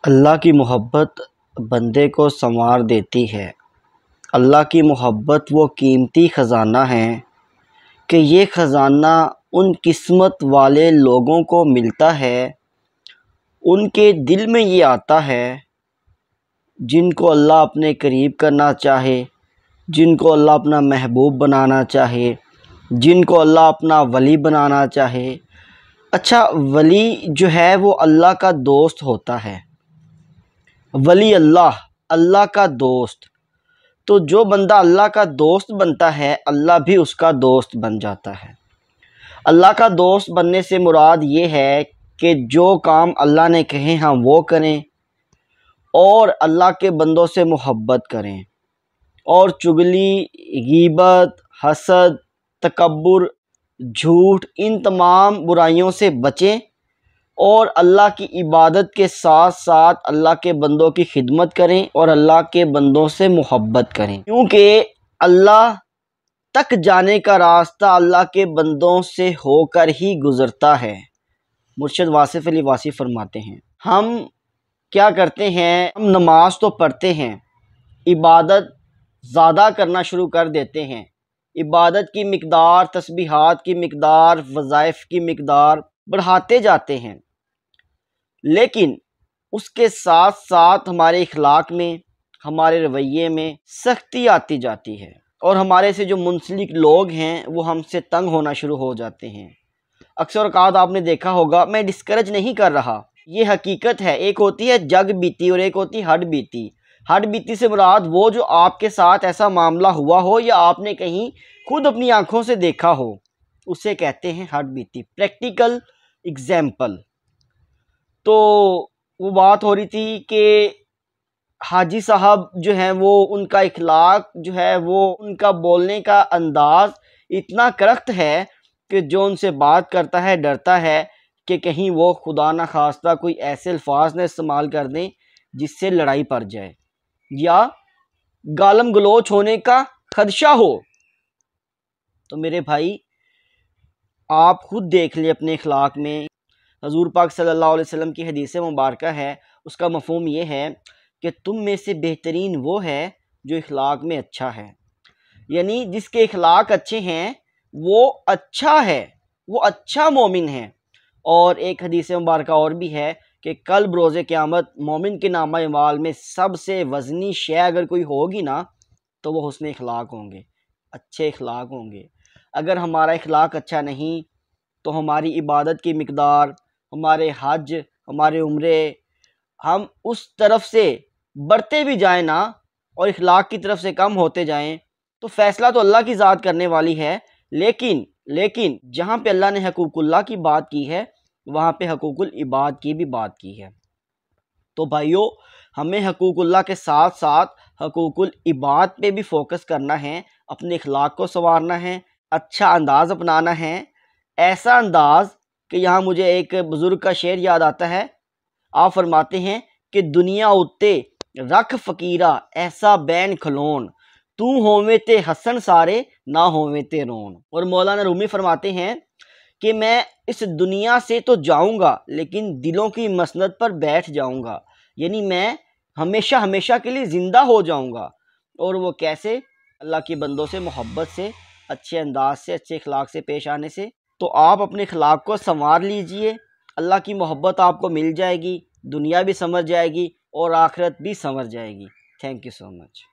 اللہ کی محبت بندے کو سنوار دیتی ہے۔ اللہ کی محبت وہ قیمتی خزانہ ہے کہ یہ خزانہ ان قسمت والے لوگوں کو ملتا ہے، ان کے دل میں یہ آتا ہے جن کو اللہ اپنے قریب کرنا چاہے، جن کو اللہ اپنا محبوب بنانا چاہے، جن کو اللہ اپنا ولی بنانا چاہے۔ اچھا، ولی جو ہے وہ اللہ کا دوست ہوتا ہے۔ ولی اللہ کا دوست، تو جو بندہ اللہ کا دوست بنتا ہے اللہ بھی اس کا دوست بن جاتا ہے۔ اللہ کا دوست بننے سے مراد یہ ہے کہ جو کام اللہ نے کہے ہم وہ کریں اور اللہ کے بندوں سے محبت کریں، اور چغلی، غیبت، حسد، تکبر، جھوٹ، ان تمام برائیوں سے بچیں اور اللہ کی عبادت کے ساتھ ساتھ اللہ کے بندوں کی خدمت کریں اور اللہ کے بندوں سے محبت کریں، کیونکہ اللہ تک جانے کا راستہ اللہ کے بندوں سے ہو کر ہی گزرتا ہے۔ مرشد واصف علی واصی فرماتے ہیں، ہم کیا کرتے ہیں، ہم نماز تو پڑھتے ہیں، عبادت زیادہ کرنا شروع کر دیتے ہیں، عبادت کی مقدار، تسبیحات کی مقدار، وظائف کی مقدار بڑھاتے جاتے ہیں، لیکن اس کے ساتھ ساتھ ہمارے اخلاق میں، ہمارے رویے میں سختی آتی جاتی ہے، اور ہمارے سے جو منسلک لوگ ہیں وہ ہم سے تنگ ہونا شروع ہو جاتے ہیں۔ اکثر اوقات آپ نے دیکھا ہوگا، میں ڈسکریج نہیں کر رہا، یہ حقیقت ہے، ایک ہوتی ہے جگ بیتی اور ایک ہوتی ہے ہڈ بیتی۔ ہڈ بیتی سے مراد وہ جو آپ کے ساتھ ایسا معاملہ ہوا ہو یا آپ نے کہیں خود اپنی آنکھوں سے دیکھا ہو، اسے کہتے ہیں ہڈ بیتی، پریکٹیکل ایگزامپل۔ تو وہ بات ہو رہی تھی کہ حاجی صاحب جو ہیں وہ ان کا اخلاق جو ہے وہ ان کا بولنے کا انداز اتنا کرخت ہے کہ جو ان سے بات کرتا ہے ڈرتا ہے کہ کہیں وہ خدا نخواستہ کوئی ایسے الفاظ نہ استعمال کر دیں جس سے لڑائی پڑ جائے یا گالم گلوچ ہونے کا خدشہ ہو۔ تو میرے بھائی، آپ خود دیکھ لیں اپنے اخلاق میں۔ حضور پاک صلی اللہ علیہ وسلم کی حدیث مبارکہ ہے، اس کا مفہوم یہ ہے کہ تم میں سے بہترین وہ ہے جو اخلاق میں اچھا ہے، یعنی جس کے اخلاق اچھے ہیں وہ اچھا ہے، وہ اچھا مومن ہے۔ اور ایک حدیث مبارکہ اور بھی ہے کہ کل بروز قیامت مومن کے نامہ اعمال میں سب سے وزنی شے اگر کوئی ہوگی نا تو وہ حسن اخلاق ہوں گے، اچھے اخلاق ہوں گے۔ اگر ہمارا اخلاق اچھا نہیں تو ہماری عبادت کی مقدار، ہمارے حج، ہمارے عمرے، ہم اس طرف سے بڑھتے بھی جائیں نا اور اخلاق کی طرف سے کم ہوتے جائیں تو فیصلہ تو اللہ کی ذات کرنے والی ہے، لیکن جہاں پہ اللہ نے حقوق اللہ کی بات کی ہے وہاں پہ حقوق العباد کی بھی بات کی ہے۔ تو بھائیو، ہمیں حقوق اللہ کے ساتھ ساتھ حقوق العباد پہ بھی فوکس کرنا ہے، اپنے اخلاق کو سنوارنا ہے، اچھا انداز اپنانا ہے، ایسا انداز کہ یہاں مجھے ایک بزرگ کا شعر یاد آتا ہے۔ آپ فرماتے ہیں کہ دنیا اتے رکھ فقیرہ ایسا بین کھلون، تو ہوویں تے ہسن سارے نہ ہوویں تے رون۔ اور مولانا رومی فرماتے ہیں کہ میں اس دنیا سے تو جاؤں گا لیکن دلوں کی مسند پر بیٹھ جاؤں گا، یعنی میں ہمیشہ کے لیے زندہ ہو جاؤں گا۔ اور وہ کیسے؟ اللہ کے بندوں سے محبت سے، اچھے انداز سے، اچھے اخلاق سے پیش آنے سے۔ تو آپ اپنے اخلاق کو سنوار لیجئے، اللہ کی محبت آپ کو مل جائے گی، دنیا بھی سنور جائے گی اور آخرت بھی سنور جائے گی۔ Thank you so much.